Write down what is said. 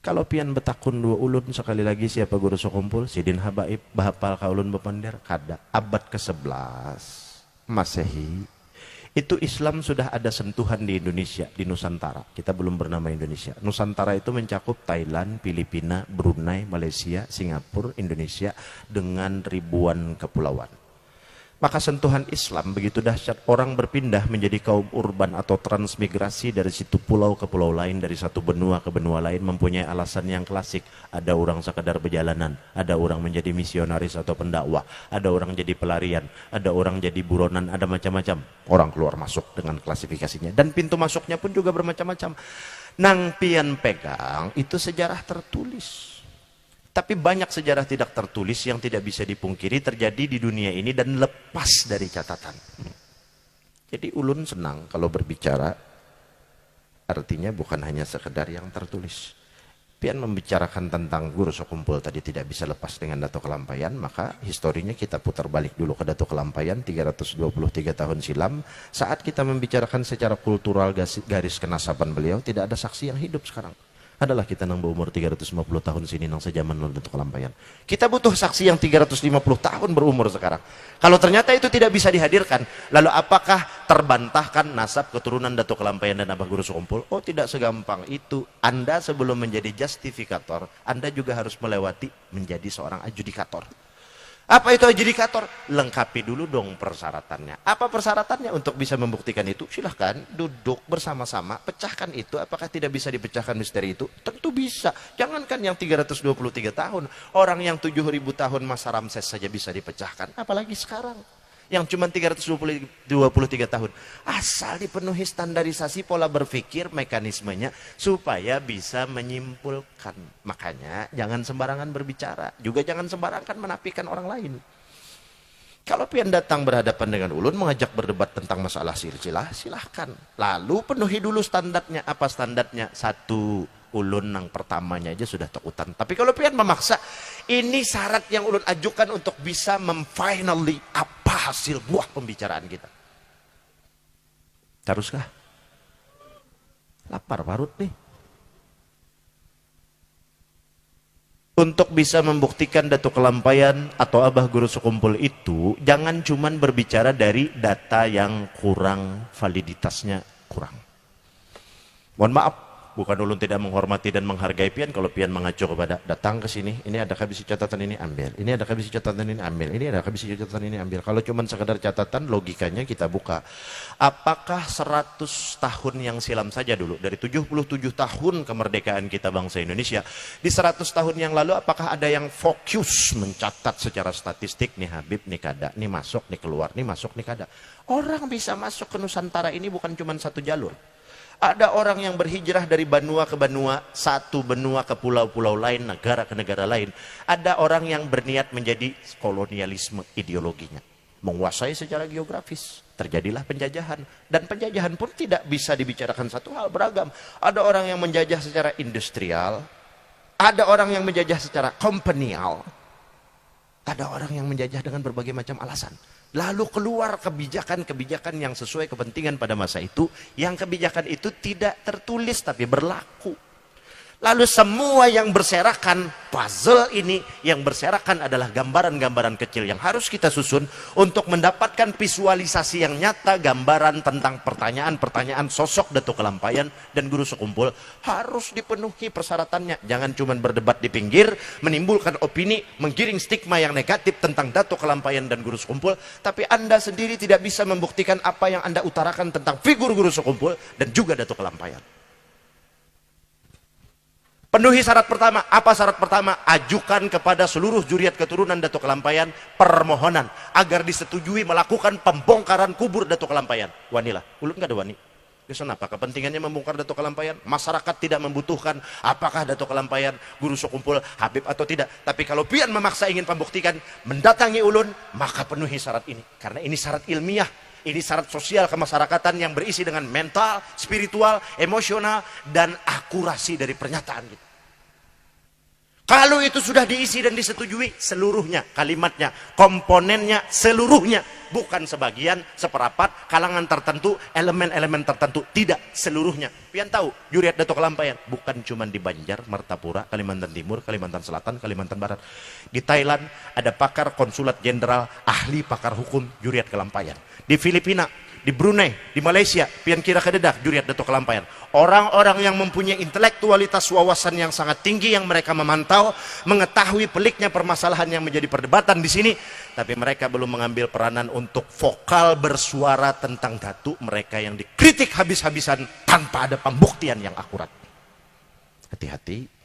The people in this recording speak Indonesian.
Kalau pian betakun dua ulun sekali lagi siapa guru sekumpul sidin habaib bahapal kaulun bepander kada abad ke-11 Masehi itu Islam sudah ada sentuhan di Indonesia, di Nusantara. Kita belum bernama Indonesia. Nusantara itu mencakup Thailand, Filipina, Brunei, Malaysia, Singapura, Indonesia dengan ribuan kepulauan. Maka sentuhan Islam begitu dahsyat, orang berpindah menjadi kaum urban atau transmigrasi dari situ pulau ke pulau lain, dari satu benua ke benua lain, mempunyai alasan yang klasik. Ada orang sekadar berjalanan, ada orang menjadi misionaris atau pendakwah, ada orang jadi pelarian, ada orang jadi buronan, ada macam-macam. Orang keluar masuk dengan klasifikasinya. Dan pintu masuknya pun juga bermacam-macam. Nang pian pegang, itu sejarah tertulis. Tapi banyak sejarah tidak tertulis yang tidak bisa dipungkiri terjadi di dunia ini dan lepas dari catatan. Jadi ulun senang kalau berbicara, artinya bukan hanya sekedar yang tertulis. Pian membicarakan tentang guru sekumpul tadi tidak bisa lepas dengan Datuk Kelampaian, maka historinya kita putar balik dulu ke Datuk Kelampaian 323 tahun silam. Saat kita membicarakan secara kultural garis kenasaban beliau, tidak ada saksi yang hidup sekarang. Adalah kita nang berumur 350 tahun sini nang sejaman Datuk Kelampaian. Kita butuh saksi yang 350 tahun berumur sekarang. Kalau ternyata itu tidak bisa dihadirkan, lalu apakah terbantahkan nasab keturunan Datuk Kelampaian dan Abah Guru Sekumpul? Oh, tidak segampang itu. Anda sebelum menjadi justifikator, Anda juga harus melewati menjadi seorang adjudikator. Apa itu adjudikator? Lengkapi dulu dong persyaratannya. Apa persyaratannya untuk bisa membuktikan itu? Silahkan duduk bersama-sama, pecahkan itu. Apakah tidak bisa dipecahkan misteri itu? Tentu bisa. Jangankan yang 323 tahun, orang yang 7.000 tahun masa Ramses saja bisa dipecahkan. Apalagi sekarang yang cuma 323 tahun. Asal dipenuhi standarisasi pola berpikir, mekanismenya, supaya bisa menyimpulkan. Makanya jangan sembarangan berbicara, juga jangan sembarangan menafikan orang lain. Kalau pian datang berhadapan dengan ulun mengajak berdebat tentang masalah silsilah, silahkan. Lalu penuhi dulu standarnya. Apa standarnya? Satu, ulun yang pertamanya aja sudah takutan. Tapi kalau pian memaksa, ini syarat yang ulun ajukan untuk bisa memfinally apa hasil buah pembicaraan kita. Haruskah? Lapar parut nih. Untuk bisa membuktikan Datuk Kelampaian atau Abah Guru Sekumpul itu, jangan cuman berbicara dari data yang kurang, validitasnya kurang. Mohon maaf, bukan ulun tidak menghormati dan menghargai pian kalau pian mengacu kepada datang ke sini, ini adakah bisi catatan ini ambil, ini adakah bisi catatan ini ambil, ini adakah bisi catatan ini ambil. Kalau cuma sekedar catatan, logikanya kita buka. Apakah 100 tahun yang silam saja dulu, dari 77 tahun kemerdekaan kita bangsa Indonesia, di 100 tahun yang lalu apakah ada yang fokus mencatat secara statistik, nih Habib, nih kada, nih masuk, nih keluar, nih masuk, nih kada. Orang bisa masuk ke Nusantara ini bukan cuma satu jalur. Ada orang yang berhijrah dari benua ke benua, satu benua ke pulau-pulau lain, negara ke negara lain. Ada orang yang berniat menjadi kolonialisme ideologinya, menguasai secara geografis. Terjadilah penjajahan, dan penjajahan pun tidak bisa dibicarakan satu hal, beragam. Ada orang yang menjajah secara industrial, ada orang yang menjajah secara kompenial, ada orang yang menjajah dengan berbagai macam alasan. Lalu keluar kebijakan-kebijakan yang sesuai kepentingan pada masa itu, yang kebijakan itu tidak tertulis tapi berlaku. Lalu semua yang berserakan, puzzle ini yang berserakan adalah gambaran-gambaran kecil yang harus kita susun untuk mendapatkan visualisasi yang nyata, gambaran tentang pertanyaan-pertanyaan sosok Datuk Kelampaian dan Guru Sekumpul. Harus dipenuhi persyaratannya. Jangan cuma berdebat di pinggir, menimbulkan opini, menggiring stigma yang negatif tentang Datuk Kelampaian dan Guru Sekumpul, tapi Anda sendiri tidak bisa membuktikan apa yang Anda utarakan tentang figur Guru Sekumpul dan juga Datuk Kelampaian. Penuhi syarat pertama. Apa syarat pertama? Ajukan kepada seluruh juriat keturunan Datuk Kelampaian permohonan agar disetujui melakukan pembongkaran kubur Datuk Kelampaian. Wanilah, ulun gak ada wani. Kenapa? Kepentingannya membongkar Datuk Kelampaian. Masyarakat tidak membutuhkan apakah Datuk Kelampaian, Guru Sekumpul, Habib atau tidak. Tapi kalau pian memaksa ingin membuktikan, mendatangi ulun, maka penuhi syarat ini. Karena ini syarat ilmiah. Ini syarat sosial kemasyarakatan yang berisi dengan mental, spiritual, emosional, dan akurasi dari pernyataan kita. Kalau itu sudah diisi dan disetujui, seluruhnya, kalimatnya, komponennya, seluruhnya. Bukan sebagian, seperapat, kalangan tertentu, elemen-elemen tertentu. Tidak, seluruhnya. Pian tahu, Juriat Dato Kelampayan bukan cuma di Banjar, Martapura, Kalimantan Timur, Kalimantan Selatan, Kalimantan Barat. Di Thailand ada pakar konsulat jenderal, ahli pakar hukum Juriat Kelampayan. Di Filipina, di Brunei, di Malaysia, pian kira kededak Juriat Dato Kelampayan. Orang-orang yang mempunyai intelektualitas wawasan yang sangat tinggi, yang mereka memantau, mengetahui peliknya permasalahan yang menjadi perdebatan di sini, tapi mereka belum mengambil peranan untuk vokal bersuara tentang datuk mereka yang dikritik habis-habisan tanpa ada pembuktian yang akurat. Hati-hati.